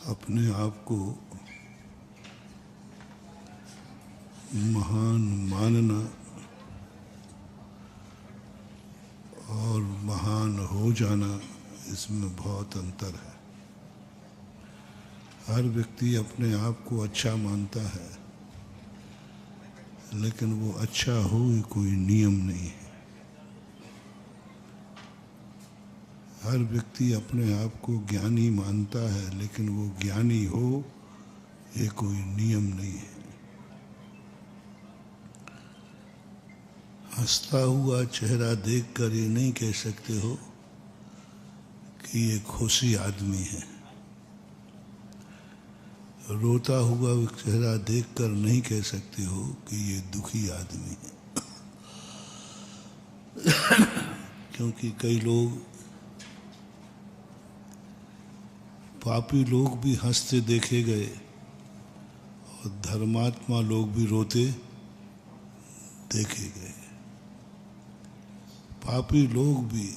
अपने आप को महान मानना और महान हो जाना, इसमें बहुत अंतर है। हर व्यक्ति अपने आप को अच्छा मानता है, लेकिन वो अच्छा हो ये कोई नियम नहीं है। हर व्यक्ति अपने आप को ज्ञानी मानता है, लेकिन वो ज्ञानी हो ये कोई नियम नहीं है। हंसता हुआ चेहरा देखकर ये नहीं कह सकते हो कि ये खुशी आदमी है। रोता हुआ चेहरा देखकर नहीं कह सकते हो कि ये दुखी आदमी है। क्योंकि कई लोग, पापी लोग भी हंसते देखे गए और धर्मात्मा लोग भी रोते देखे गए। पापी लोग भी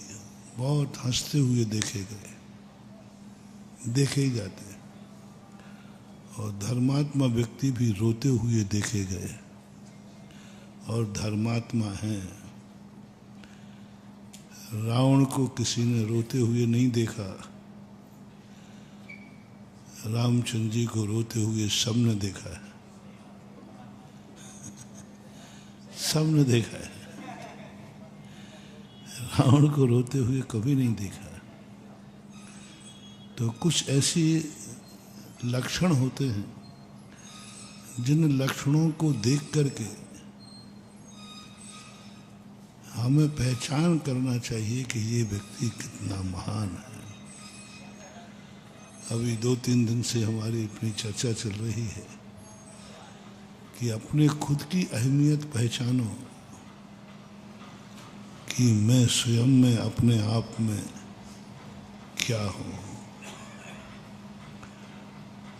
बहुत हंसते हुए देखे गए, देखे ही जाते हैं, और धर्मात्मा व्यक्ति भी रोते हुए देखे गए और धर्मात्मा हैं। रावण को किसी ने रोते हुए नहीं देखा, रामचंद्र जी को रोते हुए सबने देखा है। सबने देखा है, रावण को रोते हुए कभी नहीं देखा। तो कुछ ऐसी लक्षण होते हैं जिन लक्षणों को देख करके हमें पहचान करना चाहिए कि ये व्यक्ति कितना महान है। अभी 2-3 दिन से हमारी इतनी चर्चा चल रही है कि अपने खुद की अहमियत पहचानो कि मैं स्वयं में अपने आप में क्या हूँ,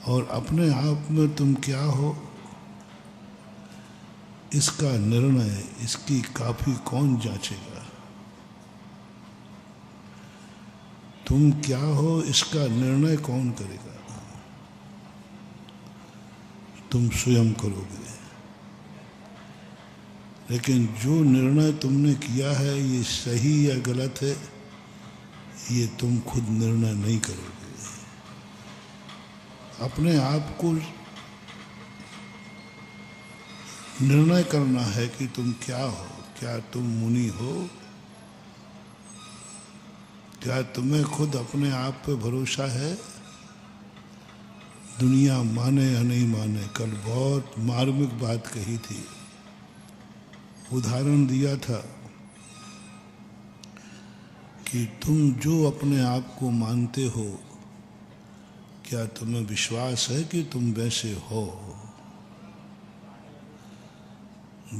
और अपने आप में तुम क्या हो इसका निर्णय, इसकी काफी कौन जांचेगा। तुम क्या हो इसका निर्णय कौन करेगा? तुम स्वयं करोगे। लेकिन जो निर्णय तुमने किया है ये सही या गलत है, ये तुम खुद निर्णय नहीं करोगे। अपने आप को निर्णय करना है कि तुम क्या हो। क्या तुम मुनि हो? क्या तुम्हें खुद अपने आप पे भरोसा है? दुनिया माने या नहीं माने, कल बहुत मार्मिक बात कही थी, उदाहरण दिया था कि तुम जो अपने आप को मानते हो, क्या तुम्हें विश्वास है कि तुम वैसे हो?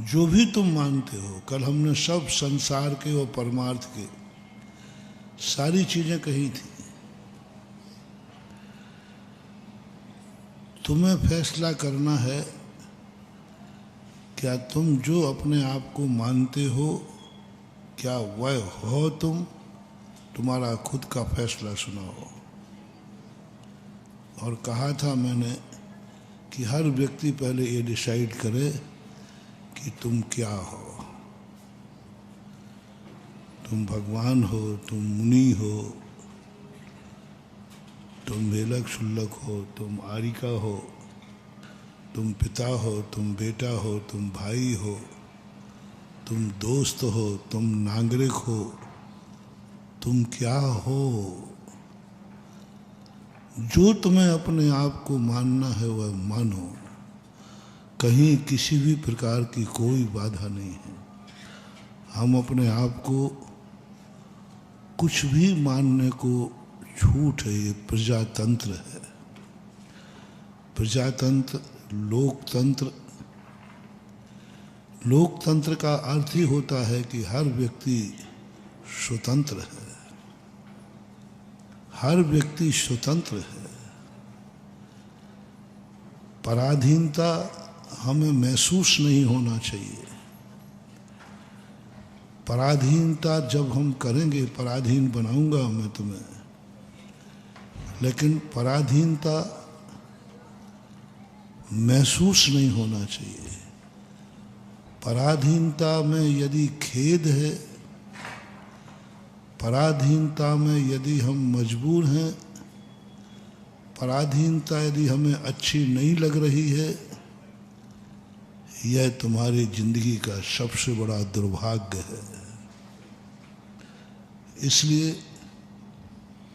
जो भी तुम मानते हो, कल हमने सब संसार के और परमार्थ के सारी चीजें कही थी। तुम्हें फैसला करना है, क्या तुम जो अपने आप को मानते हो क्या वह हो तुम? तुम्हारा खुद का फैसला सुनाओ। और कहा था मैंने कि हर व्यक्ति पहले ये डिसाइड करे कि तुम क्या हो। तुम भगवान हो, तुम मुनि हो, तुम भेलक शुल्लक हो, तुम आरिका हो, तुम पिता हो, तुम बेटा हो, तुम भाई हो, तुम दोस्त हो, तुम नागरिक हो, तुम क्या हो? जो तुम्हें अपने आप को मानना है वह मानो। कहीं किसी भी प्रकार की कोई बाधा नहीं है। हम अपने आप को कुछ भी मानने को छूट है। ये प्रजातंत्र है। प्रजातंत्र, लोकतंत्र। लोकतंत्र का अर्थ ही होता है कि हर व्यक्ति स्वतंत्र है। हर व्यक्ति स्वतंत्र है। पराधीनता हमें महसूस नहीं होना चाहिए। पराधीनता जब हम करेंगे, पराधीन बनाऊंगा मैं तुम्हें, लेकिन पराधीनता महसूस नहीं होना चाहिए। पराधीनता में यदि खेद है, पराधीनता में यदि हम मजबूर हैं, पराधीनता यदि हमें अच्छी नहीं लग रही है, यह तुम्हारी जिंदगी का सबसे बड़ा दुर्भाग्य है। इसलिए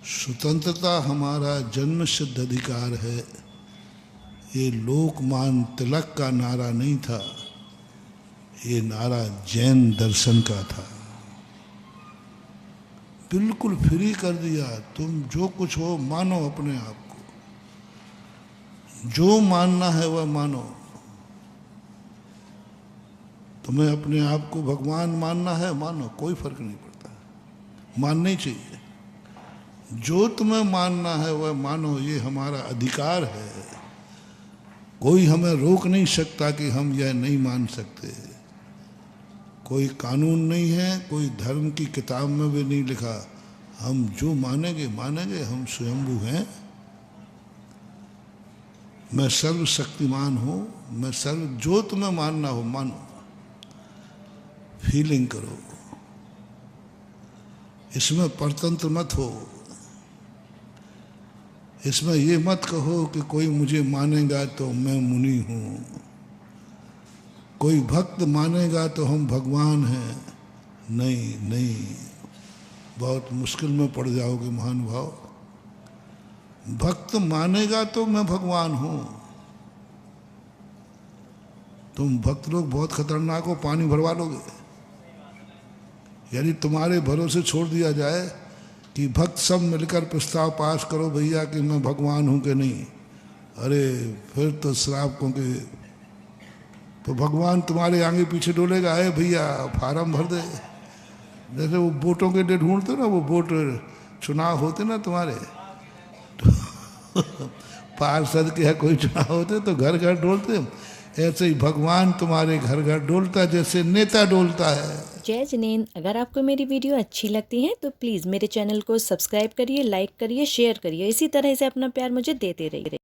स्वतंत्रता हमारा जन्मसिद्ध अधिकार है। ये लोकमान्य तिलक का नारा नहीं था, ये नारा जैन दर्शन का था। बिल्कुल फ्री कर दिया, तुम जो कुछ हो मानो अपने आप को, जो मानना है वह मानो। तुम्हें अपने आप को भगवान मानना है, मानो, कोई फर्क नहीं पड़ता, मानना ही चाहिए। जो तुम्हें मानना है वह मानो, ये हमारा अधिकार है। कोई हमें रोक नहीं सकता कि हम यह नहीं मान सकते। कोई कानून नहीं है, कोई धर्म की किताब में भी नहीं लिखा हम जो मानेंगे मानेंगे, हम स्वयंभू हैं। मैं सर्वशक्तिमान हूँ, मैं जो तुम्हें मानना हो मानो, फीलिंग करो, इसमें परतंत्र मत हो। इसमें ये मत कहो कि कोई मुझे मानेगा तो मैं मुनि हूँ, कोई भक्त मानेगा तो हम भगवान हैं। नहीं नहीं, बहुत मुश्किल में पड़ जाओगे महानुभाव। भक्त मानेगा तो मैं भगवान हूँ। तुम भक्त लोग बहुत खतरनाक हो, पानी भरवा लोगे। यदि तुम्हारे भरोसे छोड़ दिया जाए कि भक्त सब मिलकर प्रस्ताव पास करो भैया कि मैं भगवान हूँ कि नहीं, अरे फिर तो श्राप के तो भगवान तुम्हारे आगे पीछे डोलेगा। अरे भैया फार्म भर दे, जैसे वो वोटों के लिए ढूंढते ना, वो वोट चुनाव होते ना तुम्हारे, तो पार्षद के यहाँ कोई चुनाव होते तो घर घर डोलते, ऐसे ही भगवान तुम्हारे घर घर डोलता जैसे नेता डोलता है। जय जिनेंद्र। अगर आपको मेरी वीडियो अच्छी लगती है तो प्लीज़ मेरे चैनल को सब्सक्राइब करिए, लाइक करिए, शेयर करिए। इसी तरह से अपना प्यार मुझे देते रहिए।